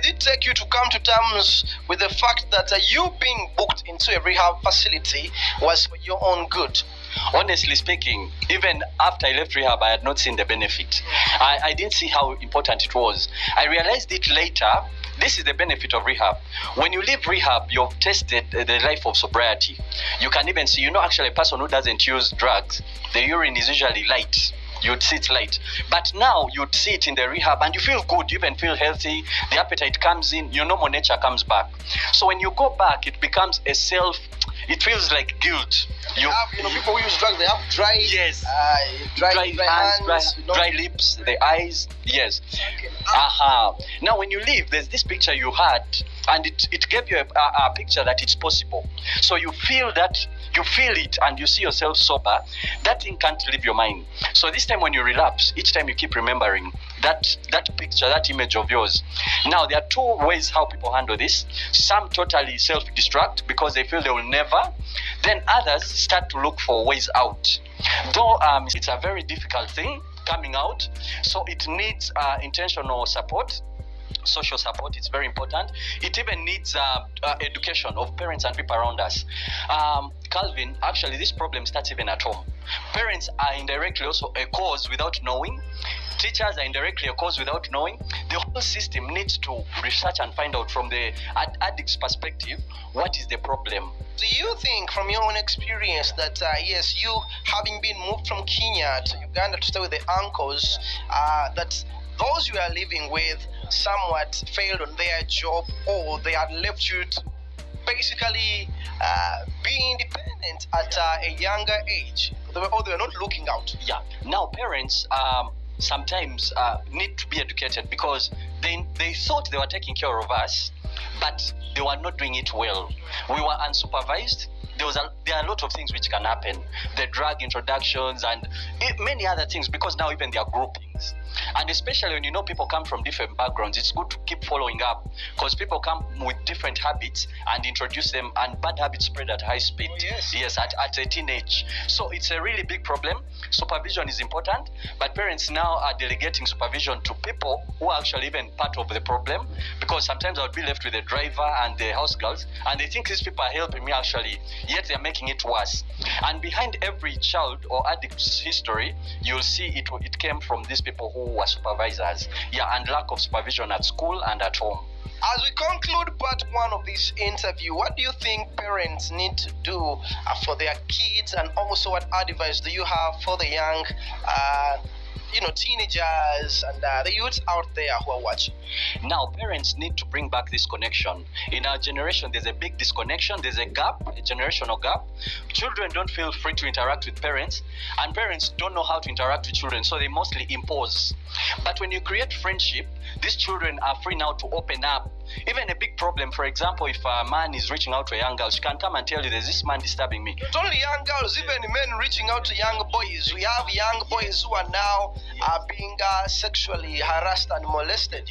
did it take you to come to terms with the fact that you being booked into a rehab facility was for your own good? Honestly speaking, even after I left rehab, I had not seen the benefit. I didn't see how important it was. I realized it later. This is the benefit of rehab. When you leave rehab, you've tested the life of sobriety. You can even see, actually a person who doesn't use drugs, the urine is usually light. You'd see it light. But now you'd see it in the rehab and you feel good, you even feel healthy, the appetite comes in, your normal nature comes back. So when you go back, it becomes it feels like guilt. You have, people who use drugs, they have dry, yes, dry hands, dry lips, the eyes, yes. Okay. Now when you leave, there's this picture you had, and it gave you a picture that it's possible. So you feel it, and you see yourself sober. That thing can't leave your mind. So this time when you relapse, each time you keep remembering that picture, that image of yours. Now there are two ways how people handle this. Some totally self-destruct because they feel they will never. Then others start to look for ways out. Though it's a very difficult thing coming out, so it needs intentional support. Social support, it's very important. It even needs education of parents and people around us. Calvin, actually this problem starts even at home. Parents are indirectly also a cause without knowing. Teachers are indirectly a cause without knowing. The whole system needs to research and find out from the addict's perspective, what is the problem. Do you think from your own experience that yes, you having been moved from Kenya to Uganda to stay with the uncles, that those you are living with somewhat failed on their job, or they had left you to basically be independent at a younger age, or they were not looking out? Yeah. Now parents sometimes need to be educated because they thought they were taking care of us, but they were not doing it well. We were unsupervised. There are a lot of things which can happen. The drug introductions and many other things, because now even there are groupings. And especially when people come from different backgrounds, it's good to keep following up, because people come with different habits and introduce them, and bad habits spread at high speed. Oh, yes. At a teenage. So it's a really big problem. Supervision is important, but parents now are delegating supervision to people who are actually even part of the problem, because sometimes I would be left with the driver and the house girls, and they think these people are helping me actually, yet they're making it worse. And behind every child or addict's history, you'll see it came from these people who were supervisors, and lack of supervision at school and at home. As we conclude part one of this interview, what do you think parents need to do for their kids, and also what advice do you have for the young teenagers and the youths out there who are watching? Now, parents need to bring back this connection. In our generation, there's a big disconnection. There's a gap, a generational gap. Children don't feel free to interact with parents, and parents don't know how to interact with children, so they mostly impose. But when you create friendship, these children are free now to open up. Even a big problem, for example, if a man is reaching out to a young girl, she can come and tell you, there's this man disturbing me. Not only young girls, even men reaching out to young boys. We have young boys who are now being sexually harassed and molested,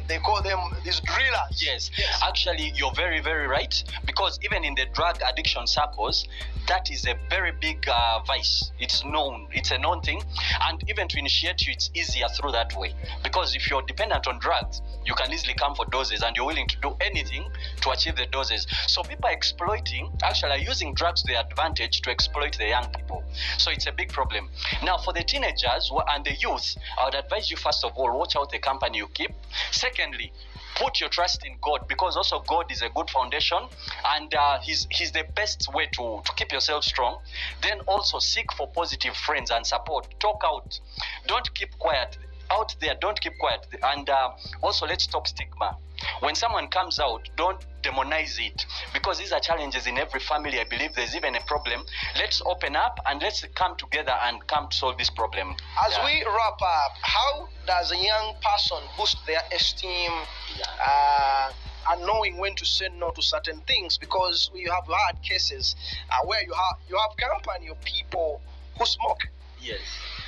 they call them these drillers. Yes. Actually, you're very, very right, because even in the drug addiction circles, that is a very big vice. It's known. It's a known thing. And even to initiate you, it's easier through that way. Because if you're dependent on drugs, you can easily come for doses, and you're willing to do anything to achieve the doses. So people are using drugs to their advantage to exploit the young people. So it's a big problem. Now, for the teenagers and the youth, I would advise you, first of all, watch out the company you keep. Secondly, put your trust in God, because also God is a good foundation, and he's the best way to keep yourself strong. Then also seek for positive friends and support. Talk out. Don't keep quiet. Out there, don't keep quiet. And also, let's stop stigma. When someone comes out, don't demonize it, because these are challenges in every family. I believe there's even a problem. Let's open up and let's come together and come to solve this problem. As we wrap up, how does a young person boost their esteem and knowing when to say no to certain things? Because we have had cases where you have company of people who smoke. Yes.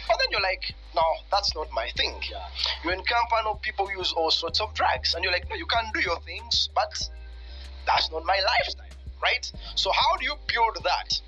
But then you're like, no, that's not my thing. Yeah. You're in company of people who use all sorts of drugs, and you're like, no, you can do your things, but that's not my lifestyle, right? So how do you build that?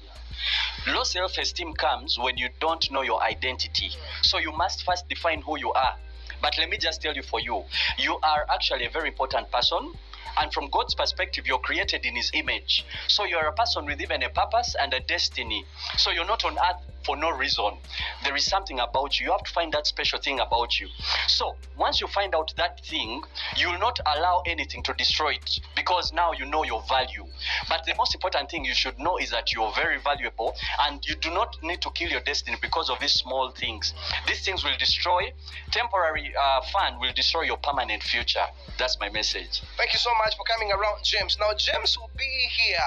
Low self-esteem comes when you don't know your identity. So you must first define who you are. But let me just tell you, for you, you are actually a very important person. And from God's perspective, you're created in His image. So you're a person with even a purpose and a destiny. So you're not on earth for no reason. There is something about you. You have to find that special thing about you. So once you find out that thing, you will not allow anything to destroy it, because now you know your value. But the most important thing you should know is that you're very valuable, and you do not need to kill your destiny because of these small things. These things will destroy. Temporary fun will destroy your permanent future. That's my message. Thank you so much for coming around, James. Now, James will be here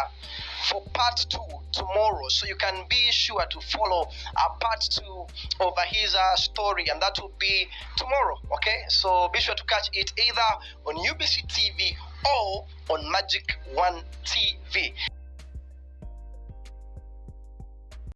for part 2 tomorrow, so you can be sure to follow part 2 of his story, and that will be tomorrow. Okay, so be sure to catch it either on UBC TV or on Magic 1 TV.